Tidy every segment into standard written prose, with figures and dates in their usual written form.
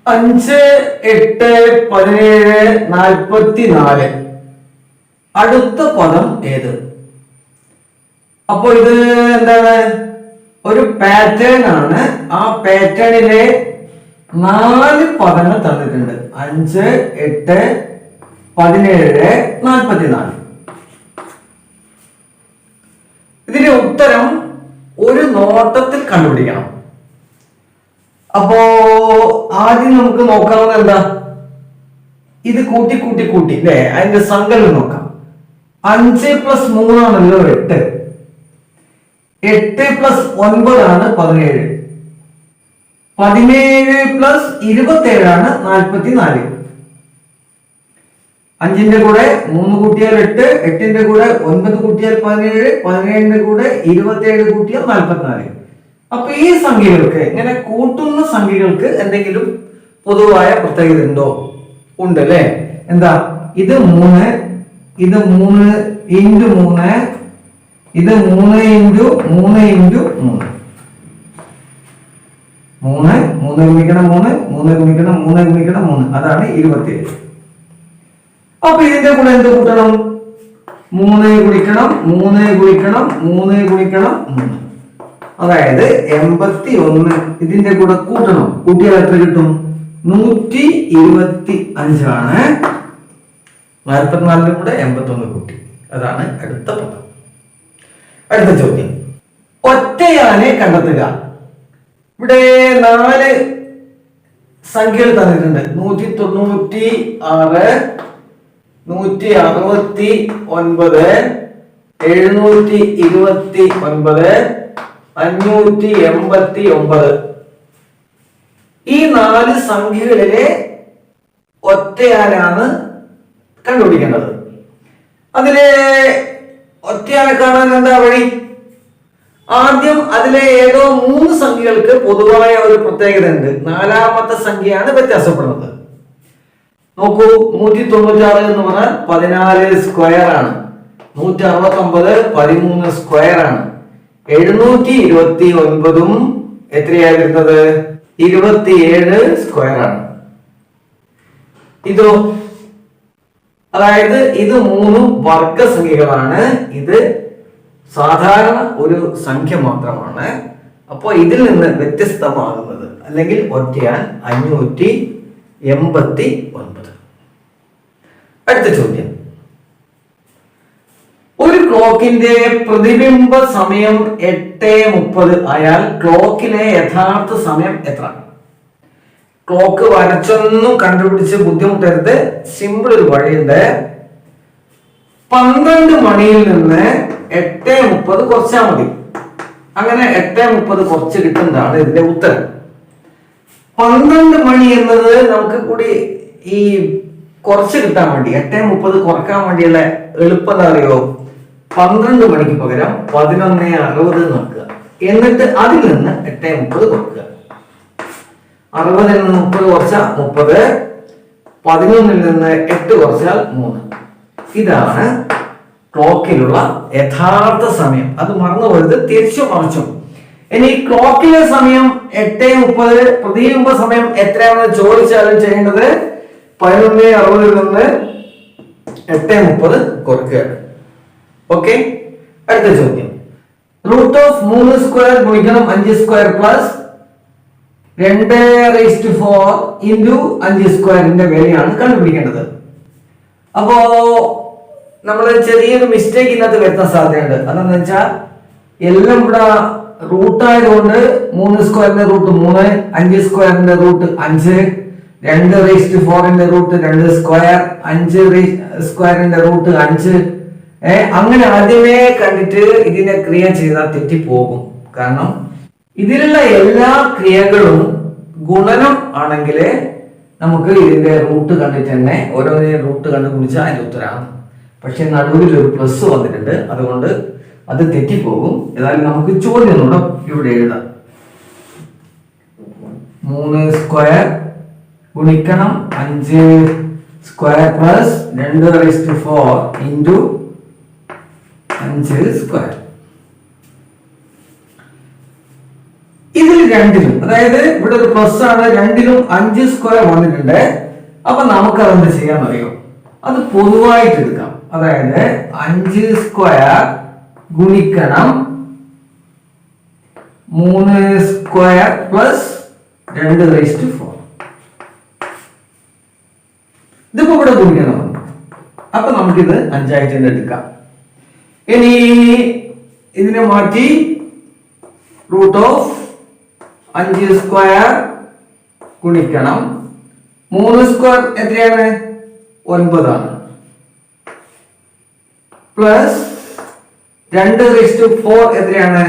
5, 8, 17, 44. അടുത്ത പദം ഏത്? അപ്പൊ ഇത് എന്താണ്? ഒരു പാറ്റേൺ ആണ്. ആ പാറ്റേണിലെ 4 പദങ്ങൾ തന്നിട്ടുണ്ട്. 5, 8, 17, 44. ഇതിന്റെ ഉത്തരം ഒരു നോട്ടത്തിൽ കണ്ടുപിടിക്കണം. അപ്പോ ആദ്യം നമുക്ക് നോക്കാവുന്ന എന്താ? ഇത് കൂട്ടി കൂട്ടി കൂട്ടി അല്ലെ? അതിന്റെ സങ്കലനം നോക്കാം. 5 + 3 ആണല്ലോ 8. 8 + 9 ആണ് 17. 17 + 27 ആണ് 44. 5ന്റെ കൂടെ 3 കൂട്ടിയാൽ 8, 8ന്റെ കൂടെ 9 കൂട്ടിയാൽ 17, 17ന്റെ കൂടെ 27 കൂട്ടിയാൽ 44. അപ്പൊ ഈ സംഖ്യകൾക്ക്, ഇങ്ങനെ കൂട്ടുന്ന സംഖ്യകൾക്ക് എന്തെങ്കിലും പൊതുവായ പ്രത്യേകത ഉണ്ടോ? ഉണ്ട് അല്ലെ? എന്താ? ഇത് 3, ഇത് 3 × 3, ഇത് 3 × 3 × 3. 3 ഗുണിക്കണം 3, 3 ഗുണിക്കണം 3 ഗുണിക്കണം 3, അതാണ് 27. അപ്പൊ ഇതിന്റെ കൂടെ എന്ത് കൂട്ടണം? 3 ഗുണിക്കണം 3 ഗുണിക്കണം 3 ഗുണിക്കണം 3, അതായത് 81. ഇതിന്റെ കൂടെ കൂട്ടണം. കൂട്ടിയാൽ എത്ര കിട്ടും? 125 ആണ്. 44ന്റെ കൂടെ 81 കൂട്ടി, അതാണ് അടുത്ത പദം. അടുത്ത ചോദ്യം, ഒറ്റയാനെ കണ്ടെത്തുക. ഇവിടെ 4 സംഖ്യകൾ തന്നിട്ടുണ്ട്. 196, 169, 729, 589. ഈ 4 സംഖ്യകളിലെ ഒറ്റയാനാണ് കണ്ടുപിടിക്കേണ്ടത്. അതിലെ ഒറ്റയാനെ കാണാൻ എന്താ വഴി? ആദ്യം അതിലെ ഏതോ 3 സംഖ്യകൾക്ക് പൊതുവായ ഒരു പ്രത്യേകത ഉണ്ട്. 4ാമത്തെ സംഖ്യയാണ് വ്യത്യാസപ്പെടുന്നത്. നോക്കൂ, 196 എന്ന് പറഞ്ഞാൽ 14 സ്ക്വയർ ആണ്. 169 13 സ്ക്വയർ ആണ്. 729 എത്രയായി വരുന്നത്? 27 സ്ക്വയർ ആണ്. ഇതോ? അതായത് ഇത് 3 വർഗസംഖ്യകളാണ്. ഇത് സാധാരണ ഒരു സംഖ്യ മാത്രമാണ്. അപ്പോൾ ഇതിൽ നിന്ന് വ്യത്യസ്തമാകുന്നത് അല്ലെങ്കിൽ ഒറ്റയാൻ 589. അടുത്ത ചോദ്യം, ഒരു ക്ലോക്കിന്റെ പ്രതിബിംബ സമയം 8:30 ആയാൽ ക്ലോക്കിലെ യഥാർത്ഥ സമയം എത്ര? ക്ലോക്ക് വരച്ചൊന്നും കണ്ടുപിടിച്ച് ബുദ്ധിമുട്ടരുത്. സിമ്പിൾ ഒരു വഴിയുണ്ട്. 12 മണിയിൽ നിന്ന് 8:30 കുറച്ചാൽ മതി. അങ്ങനെ 8:30 കുറച്ച് കിട്ടുന്നതാണ് ഇതിന്റെ ഉത്തരം. 12 മണി എന്നത് നമുക്ക് കൂടി ഈ കുറച്ച് കിട്ടാൻ വേണ്ടി, 8:30 കുറക്കാൻ വേണ്ടിയുള്ള എളുപ്പം എന്താ അറിയോ? 12 മണിക്ക് പകരം 11:60 നോക്കുക. എന്നിട്ട് അതിൽ നിന്ന് 8:30 കുറക്കുക. 60ൽ നിന്ന് 30 കുറച്ചാൽ 30, 11ൽ നിന്ന് 8 കുറച്ചാൽ 3. ഇതാണ് ക്ലോക്കിലുള്ള യഥാർത്ഥ സമയം. അത് മറന്നു പോയത്. തിരിച്ചു മറിച്ചും. ഇനി ക്ലോക്കിലെ സമയം 8:30, പ്രതിബിംബ സമയം എത്രയാണെന്ന് ചോദിച്ചാലും ചെയ്യേണ്ടത് 11:60ൽ നിന്ന് 8:30 കുറയ്ക്കുകയാണ്. ഓക്കെ. അടുത്ത ചോദ്യം, √3 സ്ക്വയർ ഗുണിക്കണം 5 സ്ക്വയർ പ്ലസ് 2⁴ ഇൻറ്റു 5 സ്ക്വയറിന്റെ വിലയാണ് കണ്ടുപിടിക്കേണ്ടത്. അപ്പോ നമ്മൾ ചെറിയൊരു മിസ്റ്റേക്ക് ഇന്നത്തെ വരുത്താൻ സാധ്യതയുണ്ട്. അതെന്ന് വെച്ചാൽ എല്ലാം ഇവിടെ റൂട്ട് ആയതുകൊണ്ട് 3 സ്ക്വയറിന്റെ റൂട്ട് 3, 5 സ്ക്വയറിന്റെ റൂട്ട് 5, 2⁴ റൂട്ട് 2 സ്ക്വയർ, 5 സ്ക്വയറിന്റെ റൂട്ട് 5. അങ്ങനെ ആദ്യമേ കണ്ടിട്ട് ഇതിനെ ക്രിയ ചെയ്താൽ തെറ്റിപ്പോകും. കാരണം ഇതിലുള്ള എല്ലാ ക്രിയകളും ഗുണനം ആണെങ്കിൽ നമുക്ക് ഇതിന്റെ റൂട്ട് കണ്ടിട്ട് തന്നെ ഓരോന്നിനെയും റൂട്ട് കണ്ടുപിടിച്ചാൽ അതിന്റെ ഉത്തരമാണ്. പക്ഷെ നടുവിൽ ഒരു പ്ലസ് വന്നിട്ടുണ്ട്, അതുകൊണ്ട് അത് തെറ്റിപ്പോകും. ഏതായാലും നമുക്ക് ചോദ്യം ഇവിടെ എഴുതാം. 3 സ്ക്വയർ ഗുണിക്കണം 5 സ്ക്വയർ പ്ലസ് 2⁴ ഇൻറ്റു 5 സ്ക്വയർ. ഇതിൽ രണ്ടിലും, അതായത് ഇവിടെ ഒരു പ്ലസ് ആണ്, രണ്ടിലും 5 സ്ക്വയർ വന്നിട്ടുണ്ട്. അപ്പൊ നമുക്ക് അതെന്ത് ചെയ്യാന്നറിയോ, അത് പൊതുവായിട്ട് എടുക്കാം. അതായത് 5 സ്ക്വയർ ഗുണിക്കണം 3 സ്ക്വയർ പ്ലസ് 2/4. ഇതിപ്പോ ഇവിടെ ഗുണിക്കണം. അപ്പൊ നമുക്കിത് 5 ആയിട്ട് തന്നെ എടുക്കാം. ഇനി ഇതിനെ മാറ്റി √5 സ്ക്വയർ ഗുണിക്കണം 3 സ്ക്വയർ എത്രയാണ്, 9 ആണ്, പ്ലസ് 2/4 എത്രയാണ്,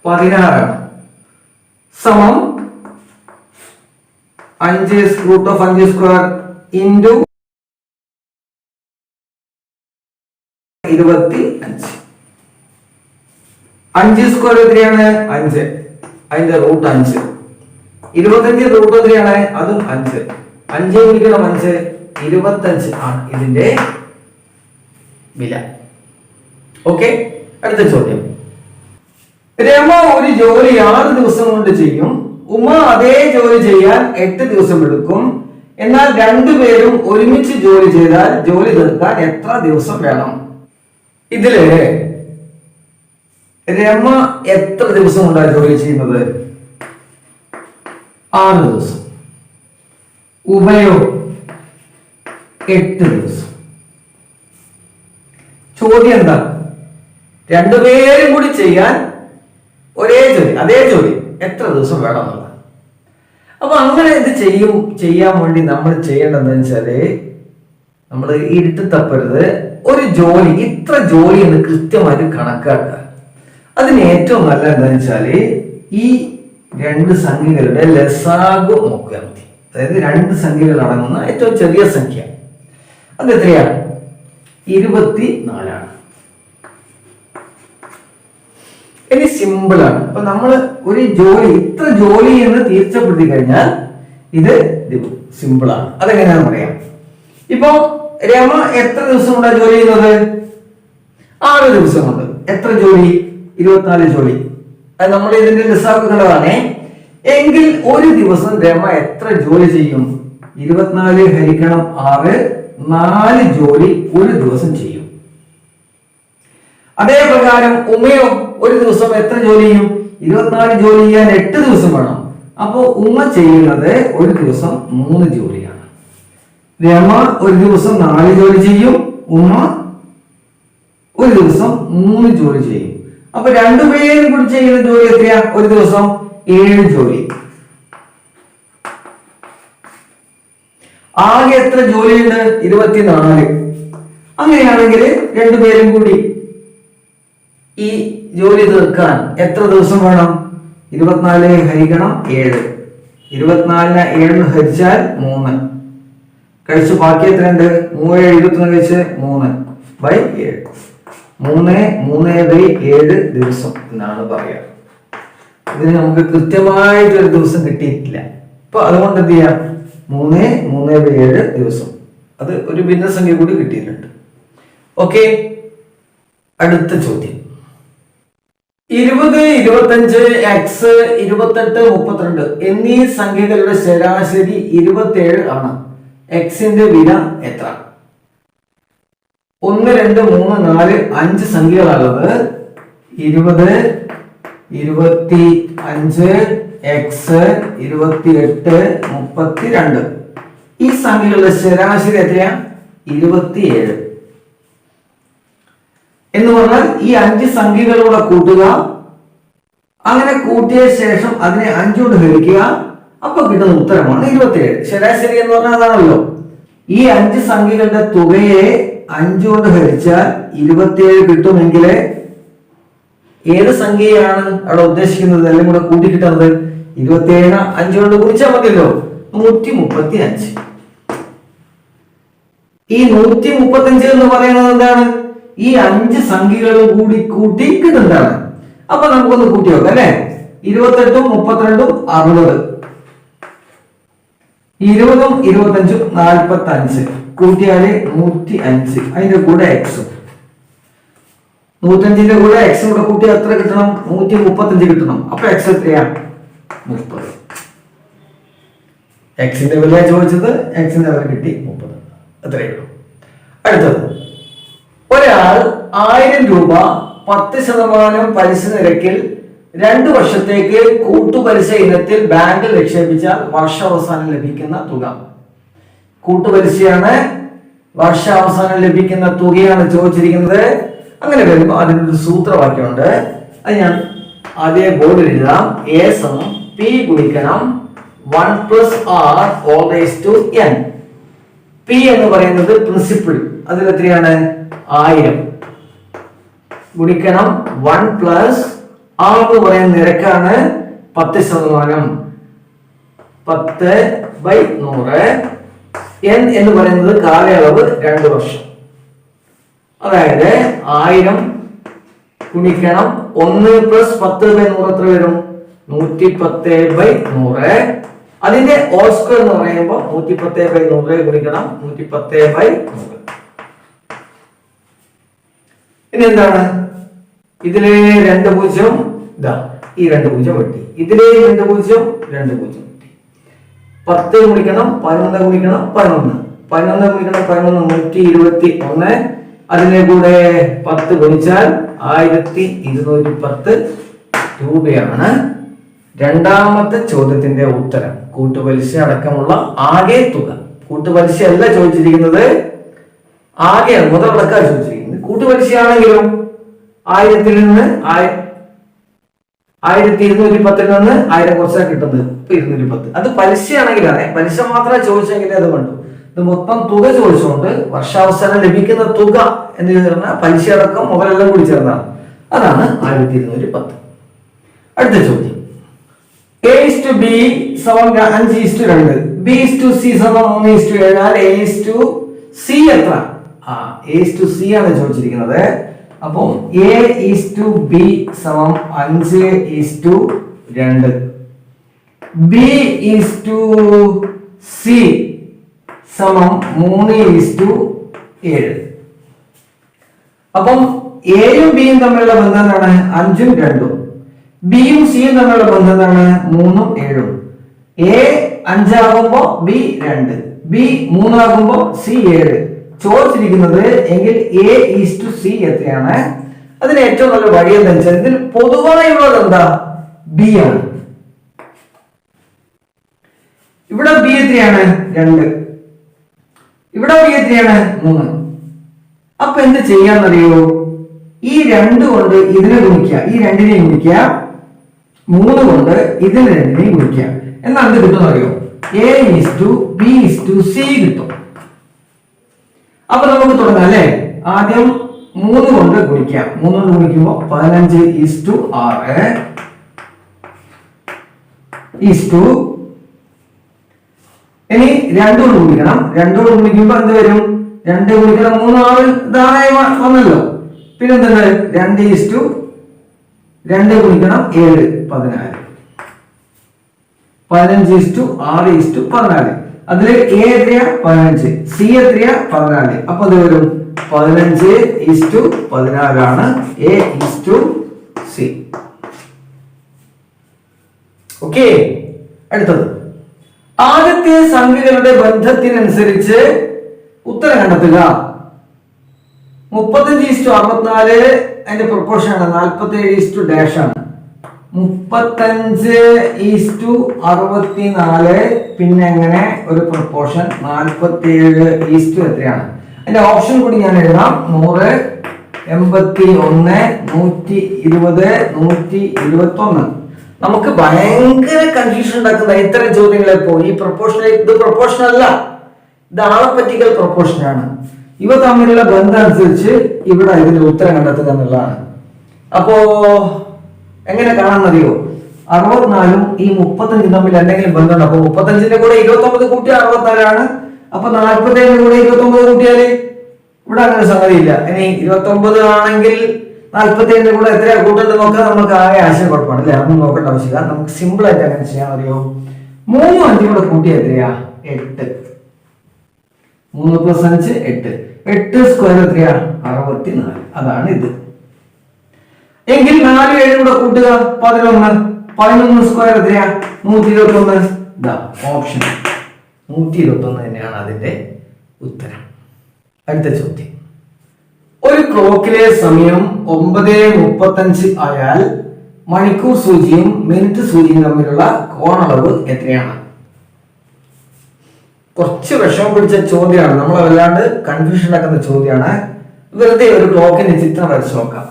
16 ആണ്, സമം √5 സ്ക്വയർ ഇൻറ്റു 25. 5 സ്ക്വയർ എത്രയാണ്, 5, അതിന്റെ റൂട്ട് 5. 25 റൂട്ട് എത്രയാണ്, അതും 5. 5 ഗുണിക്കണം 5, 25 ആണ് ഇതിന്റെ വില. ഓക്കെ, അടുത്ത ചോദ്യം. രമ ഒരു ജോലി 6 ദിവസം കൊണ്ട് ചെയ്യും. ഉമ അതേ ജോലി ചെയ്യാൻ 8 ദിവസം എടുക്കും. എന്നാൽ രണ്ടുപേരും ഒരുമിച്ച് ജോലി ചെയ്താൽ ജോലി തീർക്കാൻ എത്ര ദിവസം വേണം? ഇതില് രമ എത്ര ദിവസം കൊണ്ടാണ് ജോലി ചെയ്യുന്നത്? 6 ദിവസം. ഉമയോ 8 ദിവസം. ചോദ്യം എന്താ? രണ്ടുപേരും കൂടി ചെയ്യാൻ ഒരേ ജോലി, അതേ ജോലി എത്ര ദിവസം വേണം എന്നുള്ളത്. അപ്പൊ അങ്ങനെ ഇത് ചെയ്യാൻ വേണ്ടി നമ്മൾ ചെയ്യേണ്ടതെന്ന് വെച്ചാല്, നമ്മൾ ഇരുട്ട് തപ്പരുത്. ഒരു ജോലി ഇത്ര ജോലി എന്ന് കൃത്യമായിട്ട് കണക്കാക്കുക. അതിന് ഏറ്റവും നല്ല എന്താണെന്ന് വെച്ചാല് ഈ 2 സംഖ്യകളുടെ ലസാഗു നോക്കിയാൽ മതി. അതായത് 2 സംഖ്യകൾ അടങ്ങുന്ന ഏറ്റവും ചെറിയ സംഖ്യ അത് എത്രയാണ്? 24 ആണ്. ഇനി സിമ്പിൾ ആണ്. അപ്പൊ നമ്മൾ ഒരു ജോലി ഇത്ര ജോലി എന്ന് തീർച്ചപ്പെടുത്തി കഴിഞ്ഞാൽ ഇത് സിമ്പിൾ ആണ്. അതെങ്ങനെയാണെന്ന് പറയാം. ഇപ്പൊ രമ എത്ര ദിവസം കൊണ്ടാണ് ജോലി ചെയ്യുന്നത്? 6 ദിവസം കൊണ്ട്. എത്ര ജോലി? 24 ജോലി. അത് നമ്മൾ ഇതിന്റെ ലസാക്കുന്നതാണ്. എങ്കിൽ ഒരു ദിവസം രമ എത്ര ജോലി ചെയ്യും? 24 ഹരിക്കണം 6, 4 ജോലി ഒരു ദിവസം ചെയ്യും. അതേ പ്രകാരം ഉമയോ ഒരു ദിവസം എത്ര ജോലി ചെയ്യും? 24 ജോലി ചെയ്യാൻ 8 ദിവസം വേണം. അപ്പോ ഉമ ചെയ്യുന്നത് ഒരു ദിവസം 3 ജോലിയാണ്. രമ ഒരു ദിവസം 4 ജോലി ചെയ്യും. ഉമ ഒരു ദിവസം 3 ജോലി ചെയ്യും. അപ്പൊ രണ്ടുപേരും കൂടി ചെയ്യുന്ന ജോലി എത്രയാ? ഒരു ദിവസം 7 ജോലി. ആകെ എത്ര ജോലിയുണ്ട്? 24. അങ്ങനെയാണെങ്കിൽ രണ്ടുപേരും കൂടി ഈ ജോലി തീർക്കാൻ എത്ര ദിവസം വേണം? 24 ഹരിക്കണം 7. 24 7 ഹരിച്ചാൽ 3 കഴിച്ച് ബാക്കി എത്ര ഉണ്ട്? 3 21 കഴിച്ച് 3/7. 3/7 ദിവസം എന്നാണ് പറയാ. ഇതിന് നമുക്ക് കൃത്യമായിട്ടൊരു ദിവസം കിട്ടിയിട്ടില്ല. അപ്പൊ അതുകൊണ്ട് എന്ത് ചെയ്യാം? 3/7 ദിവസം. അത് ഒരു ഭിന്നസംഖ്യ കൂടി കിട്ടിയിട്ടുണ്ട്. ഓക്കെ, അടുത്ത ചോദ്യം. 20, 25, x, 28, 32 എന്നീ സംഖ്യകളുടെ ശരാശരി 27 ആണ്. എക്സിന്റെ വില എത്ര? 1, 2, 3, 4, 5 സംഖ്യകളാണുള്ളത്. 20, 25, x, 28, 32 ഈ സംഖ്യകളുടെ ശരാശരി എത്രയാ? 27 എന്ന് പറഞ്ഞാൽ ഈ 5 സംഖ്യകളൂടെ കൂട്ടുക. അങ്ങനെ കൂട്ടിയ ശേഷം അതിനെ 5 കൊണ്ട് ഹരിക്കുക. അപ്പൊ കിട്ടുന്ന ഉത്തരമാണ് 27. ശരാശരി എന്ന് പറഞ്ഞാൽ അതാണല്ലോ. ഈ 5 സംഖ്യകളുടെ തുകയെ 5 കൊണ്ട് ഹരിച്ചാൽ 27 കിട്ടുമെങ്കിൽ ഏത് സംഖ്യയാണ് അവിടെ ഉദ്ദേശിക്കുന്നത്? എല്ലാം കൂടെ കൂട്ടി കിട്ടുന്നത് 27 5 കൊണ്ട് കുറിച്ചാൽ മതിയല്ലോ. 135. ഈ 135 എന്ന് പറയുന്നത് എന്താണ്? ഈ 5 സംഖ്യകളും കൂടി കൂട്ടി കിട്ടുന്നതാണ്. അപ്പൊ നമുക്കൊന്ന് കൂട്ടി നോക്കാം അല്ലെ. 28ഉം 32ഉം 60. 20ഉം 25ഉം 45. കൂട്ടിയാല് 105. അതിന്റെ കൂടെ എക്സും. 105ന്റെ കൂടെ എക്സും കൂടെ കൂട്ടി എത്ര കിട്ടണം? 135 കിട്ടണം. അപ്പൊ എക്സ് എത്രയാ? 30. എക്സിന്റെ വില ചോദിച്ചത്, എക്സിന്റെ വില കിട്ടി 30. അത്രയേ ഉള്ളൂ. അടുത്തത്, ഒരാൾ 1000 രൂപ 10% പലിശ നിരക്കിൽ 2 വർഷത്തേക്ക് കൂട്ടുപലിശ ഇനത്തിൽ ബാങ്കിൽ നിക്ഷേപിച്ചാൽ വർഷാവസാനം ലഭിക്കുന്ന തുക. കൂട്ടുപലിശയാണ്, വർഷാവസാനം ലഭിക്കുന്ന തുകയാണ് ചോദിച്ചിരിക്കുന്നത്. അങ്ങനെ വരുമ്പോൾ അതിനൊരു സൂത്രവാക്യമുണ്ട്. അത് ഞാൻ അതേ ബോർഡിൽ എഴുതാം. A സമം P ഗുണിക്കണം 1 + R all raised to n. P എന്ന് പറയുന്നത് പ്രിൻസിപ്പിൾ, അതിൽ എത്രയാണ്? 1000 ഗുണിക്കണം 1 + R എന്ന് പറയുന്ന നിരക്കാണ് 10%. 10/100. n എന്ന് പറയുന്നത് കാലയളവ് 2 വർഷം. അതായത് 1000 ഗുണിക്കണം 1 + 10/100 എത്ര വരും? 110/100. അതിന്റെ ഹോൾ സ്ക്വയർ എന്ന് പറയുമ്പോൾ 110/100 ഗുണിക്കണം 110/100. ഇനി എന്താണ്? ഇതിലെ 2 0 ഇതാ, ഈ 2 0 വെട്ടി. ഇതിലെ 2 0 2 0 വെട്ടി. 10 ഗുണിക്കണം 11 ഗുണിക്കണം 11. 11 ഗുണിക്കണം 11 121. അതിനെ കൂടെ 10 ഗുണിച്ചാൽ 1210 രൂപയാണ് രണ്ടാമത്തെ ചോദ്യത്തിന്റെ ഉത്തരം. കൂട്ടുപലിശ അടക്കമുള്ള ആകെ തുക. കൂട്ടുപലിശ അല്ല ചോദിച്ചിരിക്കുന്നത്, ആകെ മുതലടക്കം ചോദിച്ചിരിക്കുന്നത്. കൂട്ടുപലിശയാണെങ്കിലും 1000-ൽ നിന്ന് 1210 നിന്ന് 1000 കുറച്ചാൽ കിട്ടുന്നത് 210. അത് പലിശയാണെങ്കിലാണ്, പലിശ മാത്രമേ ചോദിച്ചെങ്കിലേ അത് കണ്ടു. ഇത് മൊത്തം തുക ചോദിച്ചുകൊണ്ട് വർഷാവസാനം ലഭിക്കുന്ന തുക എന്ന് പറഞ്ഞാൽ പലിശ അടക്കം മുതലെല്ലാം കൂടി ചേർന്നാണ്. അതാണ് 1210. അടുത്ത ചോദ്യം, A/B സമം 5:2, B/C സമം 3:7. A/C എത്ര? A/C ആണ് ചോദിച്ചിരിക്കുന്നത്. അപ്പം A/B സമം 5:2, B/C സമം 3:7. അപ്പം എയും ബിയും തമ്മിലുള്ള ബന്ധം എന്താണ്? 5ഉം 2ഉം. ബിയും സിയും തമ്മിലുള്ള ബന്ധം എന്താണ്? 3ഉം 7ഉം. A 5 ആകുമ്പോ B 2, B 3 ആകുമ്പോ C 7. ചോദിച്ചിരിക്കുന്നത് എങ്കിൽ A/C എത്രയാണ്? അതിന് ഏറ്റവും നല്ല വഴി എന്താ വെച്ചാൽ ഇതിൽ പൊതുവായുള്ളത് എന്താ? B ആണ്. ഇവിടെ B എത്രയാണ്? 2. ഇവിടെ B എത്രയാണ്? 3. അപ്പൊ എന്ത് ചെയ്യാന്നറിയോ? ഈ 2 കൊണ്ട് ഇതിനെ ഗുണിക്കുക, ഈ 2നെയും ഗുണിക്കുക, 3 കൊണ്ട് ഇതിനെ 2നെയും ഗുണിക്കുക. എന്നാൽ എന്ത് കിട്ടും അറിയോ? A/B/C കിട്ടും. അപ്പൊ നമുക്ക് തുടങ്ങാം അല്ലെ? ആദ്യം 3 കൊണ്ട് ഗുണിക്കാം. 3 കൊണ്ട് ഗുണിക്കുമ്പോൾ 15:6 ഇനി 2 കൊണ്ട് ഗുണിക്കണം. 2 കൊണ്ട് ഗുണിക്കുമ്പോൾ എന്ത് വരും? 2 ഗുണിക്കണം 3 6 ഇതാണേ വന്നല്ലോ. പിന്നെ എന്താണ്? 2:2 ഗുണിക്കണം 7 14. 15:6:14. അതില് A എത്രയാ? 15. C എത്രയാ? 14. അപ്പൊ അത് വരും 15:14 ആണ് A/C. ഓക്കെ. അടുത്തത്, ആദ്യത്തെ സംഖ്യകളുടെ ബന്ധത്തിനനുസരിച്ച് ഉത്തരം കണ്ടെത്തുക. 35:64 അതിന്റെ പ്രൊപ്പോർഷൻ ആണ്. 47 ആണ്. 35:64 പിന്നെ എങ്ങനെ ഒരു പ്രൊപ്പോർഷൻ 47 എത്രയാണ്? അതിന്റെ ഓപ്ഷൻ കൂടി ഞാൻ എഴുതാം. 100, 81, 120, 121. നമുക്ക് ഭയങ്കര കൺഫ്യൂഷൻ ഉണ്ടാക്കുന്ന ഇത്തരം ചോദ്യങ്ങളെ ഈ പ്രൊപ്പോർഷൻ, ഇത് പ്രൊപ്പോർഷൻ അല്ല, ഇത് ആളപ്പറ്റിക്കൽ പ്രൊപ്പോർഷൻ ആണ്. ഇവ തമ്മിലുള്ള ബന്ധം അനുസരിച്ച് ഇവിടെ ഇതിന്റെ ഉത്തരം കണ്ടെത്തുക എന്നുള്ളതാണ്. അപ്പോ എങ്ങനെ കാണാമെന്നറിയോ? 64ഉം ഈ 35 തമ്മിൽ എന്തെങ്കിലും ബന്ധമുണ്ട്. അപ്പൊ 35ന്റെ കൂടെ 29 കൂട്ടിയാൽ 64 ആണ്. അപ്പൊ 47ന്റെ കൂടെ 29 കൂട്ടിയാല് ഇവിടെ അങ്ങനെ സംഗതിയില്ല. ഇനി 29 ആണെങ്കിൽ 47ന്റെ കൂടെ എത്രയാ കൂട്ടേണ്ടത് നോക്കാൻ നമുക്ക് ആകെ ആശയക്കുഴപ്പമാണ് അല്ലെ? അതൊന്നും നോക്കേണ്ട ആവശ്യമില്ല. നമുക്ക് സിമ്പിൾ ആയിട്ട് അങ്ങനെ ചെയ്യാൻ അറിയോ? 3ഉം 5ഉം കൂടെ കൂട്ടിയാൽ എത്രയാ? 8. 3 + 5 8. 8 സ്ക്വയർ എത്രയാ? 64. അതാണ് ഇത്. എങ്കിൽ 4 7 കൂടെ കൂട്ടുക 11. 11 സ്ക്വയർ എത്രയാ? 121. ഇതാ ഓപ്ഷൻ 121 തന്നെയാണ് അതിന്റെ ഉത്തരം. അടുത്ത ചോദ്യം. ഒരു ക്ലോക്കിലെ സമയം 9:35 ആയാൽ മണിക്കൂർ സൂചിയും മിനിറ്റ് സൂചിയും തമ്മിലുള്ള കോണളവ് എത്രയാണ്? കുറച്ച് വിഷമം പിടിച്ച ചോദ്യമാണ്, നമ്മളെ വല്ലാണ്ട് കൺഫ്യൂഷൻ ആക്കുന്ന ചോദ്യമാണ്. വെറുതെ ഒരു ക്ലോക്കിന്റെ ചിത്രം വരച്ച് നോക്കാം.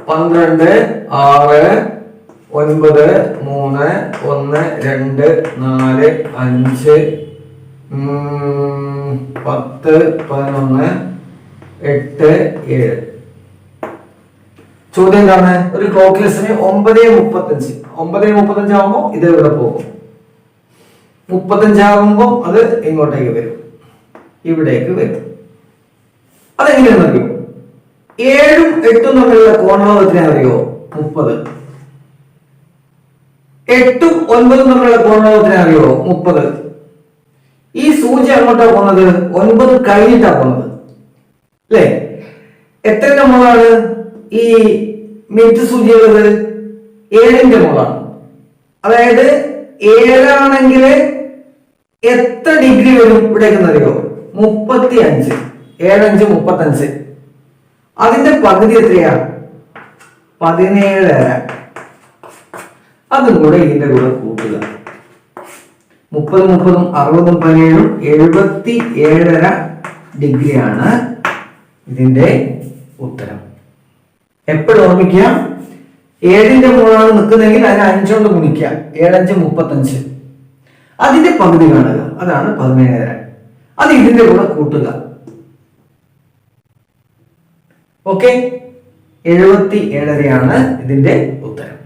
12, 6, 9, 3, 1, 2, 4, 5, 10, 11, 8, 7. ചോദ്യം എന്താണ്? ഒരു ക്ലോക്കിലെ സമയം 9:35. 9:35 ആകുമ്പോൾ ഇത് ഇവിടെ പോകും. 35 ആകുമ്പോൾ അത് ഇങ്ങോട്ടേക്ക് വരും, ഇവിടേക്ക് വരും. അതെങ്ങനെയാണെന്ന് അറിയോ? 7ഉം 8ഉം തമ്മിലുള്ള കോണളവ് എത്രയാണെന്നറിയോ? 30. 8ഉം 9ഉം തമ്മിലുള്ള കോണളവ് എത്രയാണെന്നറിയോ? 30. ഈ സൂചി അങ്ങോട്ടാ പോകുന്നത്? 9 കഴിഞ്ഞിട്ടാ പോകുന്നത് അല്ലേ? എത്രന്റെ മോളാണ് ഈ മിനിറ്റ് സൂചി ഉള്ളത്? 7ന്റെ മോളാണ്. അതായത് 7ആണെങ്കിൽ എത്ര ഡിഗ്രി വരും ഇവിടേക്ക് അറിയോ? 35. 7 5 35. അതിന്റെ പകുതി എത്രയാ? 17.5. അതും കൂടെ ഇതിന്റെ കൂടെ കൂട്ടുക. 30 30 60 17 77.5 ഡിഗ്രിയാണ് ഇതിന്റെ ഉത്തരം. എപ്പോഴും ഓർമ്മിക്കുക, 7ന്റെ മോളാണ് നിൽക്കുന്നതെങ്കിൽ അതിന് 5 കൊണ്ട് ഗുണിക്കുക. 7 5 35. അതിന്റെ പകുതി കാണുക, അതാണ് 17.5. അത് ഇതിന്റെ കൂടെ കൂട്ടുക. ഓക്കെ, 77.5 ഇതിന്റെ ഉത്തരം.